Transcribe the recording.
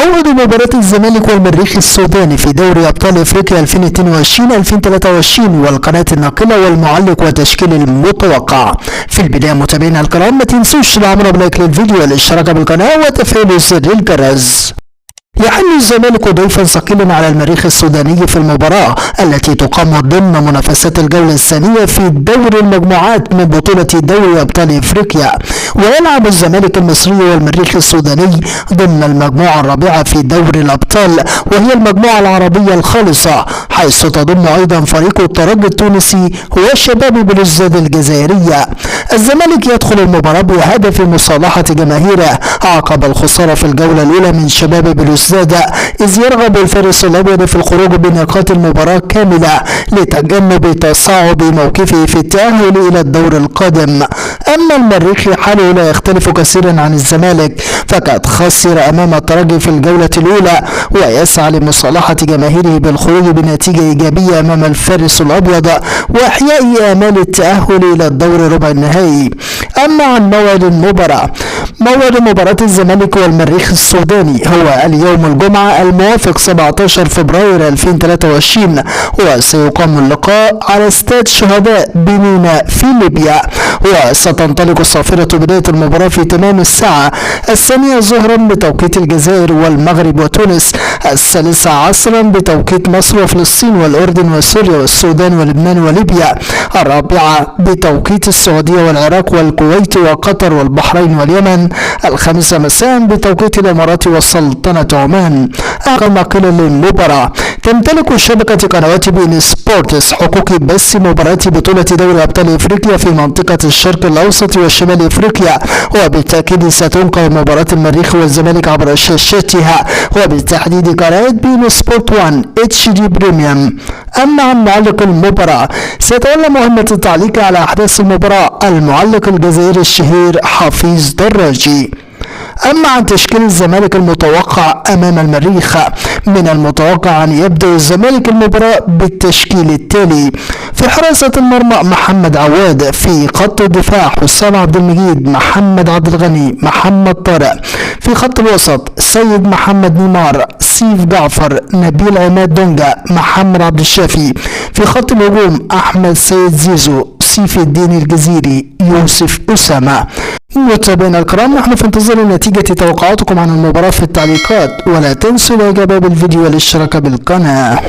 موعد مباراة الزمالك والمريخ السوداني في دوري أبطال إفريقيا 2022-2023 والقناة الناقلة والمعلق وتشكيل المتوقع. في البداية متابعينا الكرام، ما تنسوش العمل بلايك للفيديو والاشتراك بالقناة وتفعيل زر الجرس. يحل الزمالك ضيفا ثقيلا على المريخ السوداني في المباراة التي تقام ضمن منافسات الجولة الثانية في دوري المجموعات من بطولة دوري أبطال إفريقيا. ويلعب الزمالك المصري والمريخ السوداني ضمن المجموعة الرابعة في دوري الأبطال، وهي المجموعة العربية الخالصة، حيث تضم أيضا فريق الترجي التونسي وشباب بلوزداد الجزائرية. الزمالك يدخل المباراة بهدف مصالحة جماهيره عقب الخسارة في الجولة الأولى من شباب بلوزداد، إذ يرغب الفارس الأبيض في الخروج بنقاط المباراة كاملة لتجنب تصاعد موقفه في التأهل إلى الدور القادم. أما المريخ حاله لا يختلف كثيرا عن الزمالك، فقد خسر أمام الترجي في الجولة الأولى ويسعى لمصالحة جماهيره بالخروج بنتيجة إيجابية أمام الفارس الأبيض وإحياء آمال التأهل إلى الدور ربع النهائي. أما عن موعد المباراة، موعد مباراة الزمالك والمريخ السوداني هو اليوم الجمعة الموافق 17 فبراير 2023، وسيقام اللقاء على استاد شهداء بنينا في ليبيا. وستنطلق الصافرة بداية المباراة في تمام الساعة 2 ظهرا بتوقيت الجزائر والمغرب وتونس، 3 عصرا بتوقيت مصر وفلسطين والأردن وسوريا والسودان ولبنان وليبيا، 4 بتوقيت السعودية والعراق والكويت وقطر والبحرين واليمن، 5 مساء بتوقيت الإمارات والسلطنة عمان. أقام قيل للمباراة، تمتلك شبكة قنوات بين سبورتس حقوق بث مباريات بطولة دوري أبطال إفريقيا في منطقة الشرق الأوسط وشمال إفريقيا، وبالتأكيد ستنقل مباراة المريخ والزمالك عبر شاشتها وبالتحديد قناة بين سبورت 1 HD بريميوم. أما عن معلق المباراة، سيتولى مهمة التعليق على أحداث المباراة المعلق الجزائري الشهير حفيظ دراجي. أما عن تشكيل الزمالك المتوقع أمام المريخ، من المتوقع أن يبدأ الزمالك المباراة بالتشكيل التالي: في حراسة المرمى محمد عواد، في خط الدفاع حسام عبد المجيد، محمد عبد الغني، محمد طارق، في خط الوسط سيد محمد نيمار، سيف جعفر، نبيل عماد دونجا، محمد عبد الشافي، في خط الهجوم أحمد سيد زيزو، سيف الدين الجزيري، يوسف أسامة. متابعينا الكرام، نحن في انتظار نتيجة توقعاتكم عن المباراة في التعليقات، ولا تنسوا الاعجاب بالفيديو والاشتراك بالقناة.